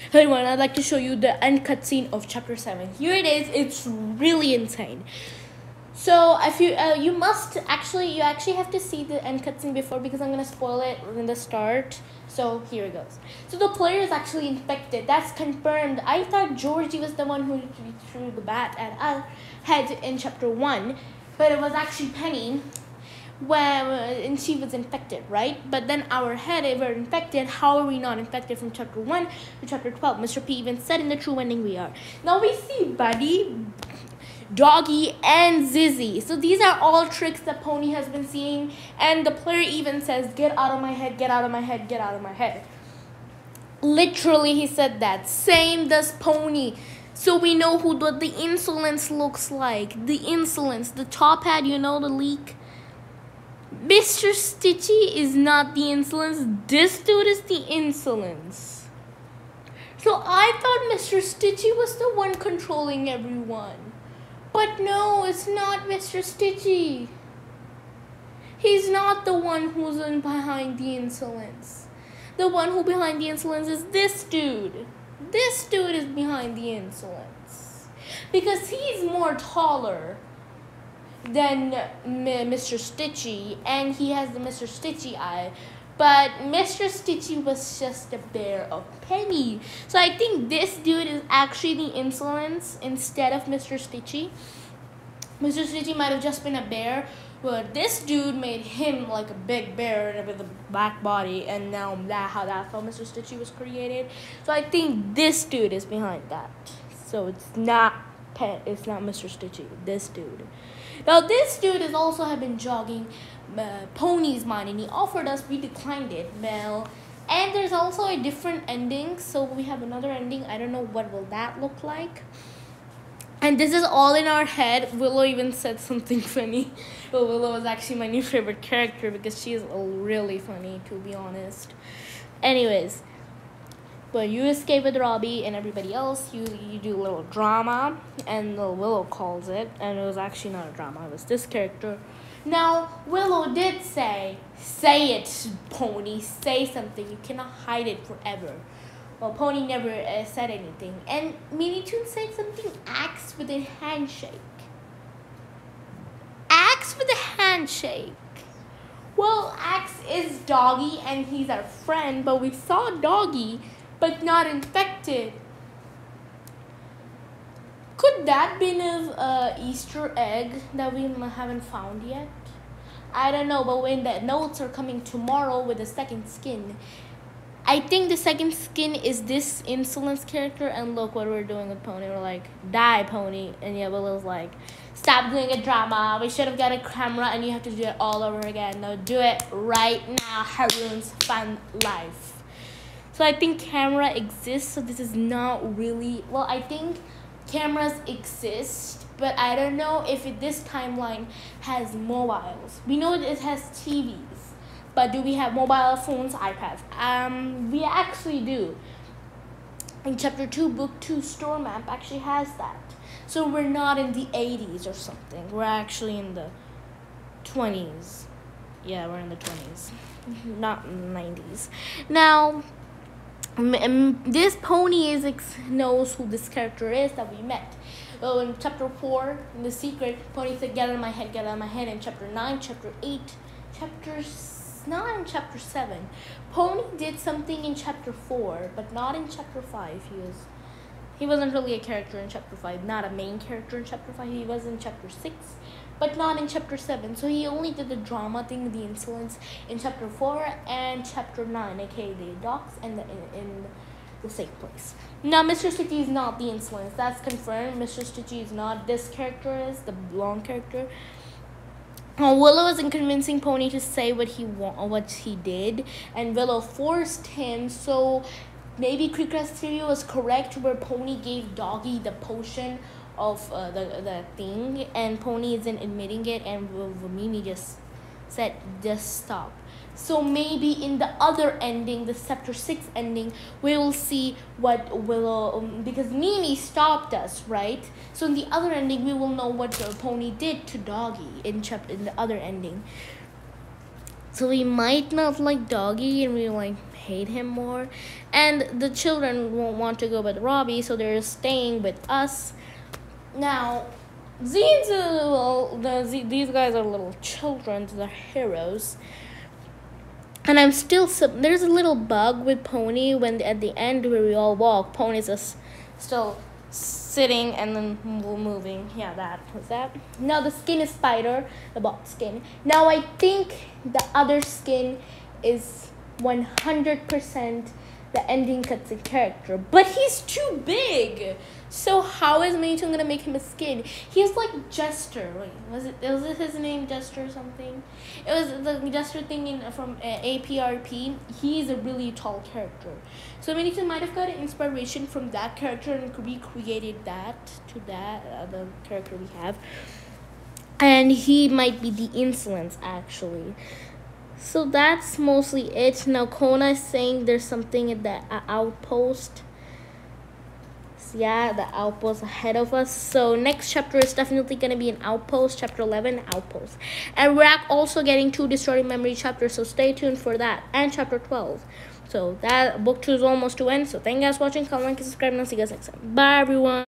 Hey everyone, I'd like to show you the end cutscene of chapter 7. Here it is. It's really insane. So if you you actually have to see the end cutscene before, because I'm gonna spoil it in the start. So here it goes. So the player is actually infected. That's confirmed. I thought Georgie was the one who threw the bat at our head in chapter 1, but it was actually Penny. And she was infected, right? But then our head were infected. How are we not infected from chapter 1 to chapter 12? Mr. P even said in the true ending we are. Now we see Buddy, Doggy, and Zizzy. So these are all tricks that Pony has been seeing, and the player even says, "Get out of my head, get out of my head, get out of my head." Literally, he said that. Same does Pony. So we know what the insolence looks like. The insolence, the top hat, the leak. Mr. Stitchy is not the insolence. This dude is the insolence. So I thought Mr. Stitchy was the one controlling everyone. But no, it's not Mr. Stitchy. He's not the one who's behind the insolence. The one who behind the insolence is this dude. This dude is behind the insolence. Because he's more taller than Mr. Stitchy, and he has the Mr. Stitchy eye, but Mr. Stitchy was just a bear of Penny. So I think this dude is actually the insolence instead of Mr. Stitchy. Mr. Stitchy might have just been a bear, but this dude made him like a big bear with a black body, and now that's how Mr. Stitchy was created. So I think this dude is behind that. So it's not Mr. Stitchy, this dude. Now this dude is also have been jogging Pony's mind, and he offered us, we declined it. Well, and there's also a different ending, so we have another ending. I don't know what will that look like. And this is all in our head. Willow even said something funny. Well, Willow is actually my new favorite character because she is really funny, to be honest. Anyways, when you escape with Robbie and everybody else, you do a little drama, and Willow calls it, and it was actually not a drama, it was this character. Now, Willow did say it, Pony, say something, you cannot hide it forever. Well, Pony never said anything, and Mini Toon said something, axe with a handshake. Axe with a handshake. Well, Axe is Doggy, and he's our friend, but we saw Doggy but not infected. Could that be an Easter egg that we haven't found yet? I don't know, but when the notes are coming tomorrow with the second skin, I think the second skin is this insolence character, and look what we're doing with Pony. We're like, die, Pony. And yeah, Willow's like, stop doing a drama. We should have got a camera, and you have to do it all over again. No, do it right now. Haroon's fun life. So I think camera exists, so this is not really, well, I think cameras exist, but I don't know if this timeline has mobiles. We know it has TVs, but do we have mobile phones, iPads? We actually do. In chapter 2, book 2, store map actually has that. So we're not in the 80s or something. We're actually in the 20s. Yeah, we're in the 20s, not 90s. Now, this Pony knows who this character is that we met. Well, in chapter 4, in the secret, Pony said, get out of my head, get out of my head. In chapter 9, chapter 8, chapter 9, chapter 7. Pony did something in chapter 4, but not in chapter 5. He wasn't really a character in chapter 5, not a main character in chapter 5. He was in chapter 6, but not in chapter 7. So he only did the drama thing, the insolence, in chapter 4 and chapter 9, aka the docks and in the safe place. Now, Mr. Stitchy is not the insolence. That's confirmed. Mr. Stitchy is not. This character is the blonde character. Willow isn't convincing Pony to say what he did, and Willow forced him. So maybe Creekgrass Theory was correct, where Pony gave Doggy the potion of the thing, and Pony isn't admitting it, and Mimi just said, just stop. So maybe in the other ending, the chapter 6 ending, we will see what Willow, because Mimi stopped us, right? So in the other ending, we will know what Pony did to Doggy in the other ending. So we might not like Doggy and we like hate him more. And the children won't want to go with Robbie, so they're staying with us. Now, these guys are little children, they're heroes. And I'm still there's a little bug with Pony when at the end where we all walk, Pony's just still sitting and then moving. Yeah, that was that. Now the skin is Spider, the bot skin. Now I think the other skin is 100% the ending cutscene character, but he's too big. So how is Mayton gonna make him a skin? He's like Jester. Wait, was it his name, Jester or something? It was the Jester thing from APRP. He's a really tall character. So Mayton might have got inspiration from that character and recreated that to the character we have. And he might be the Insolence actually. So that's mostly it. Now Kona is saying there's something at the outpost. So yeah, the outpost ahead of us. So next chapter is definitely going to be an outpost. Chapter 11, outpost. And we're also getting 2 Destroying Memory chapters. So stay tuned for that. And chapter 12. So that book 2 is almost to end. So thank you guys for watching. Comment, like, and subscribe. And I'll see you guys next time. Bye everyone.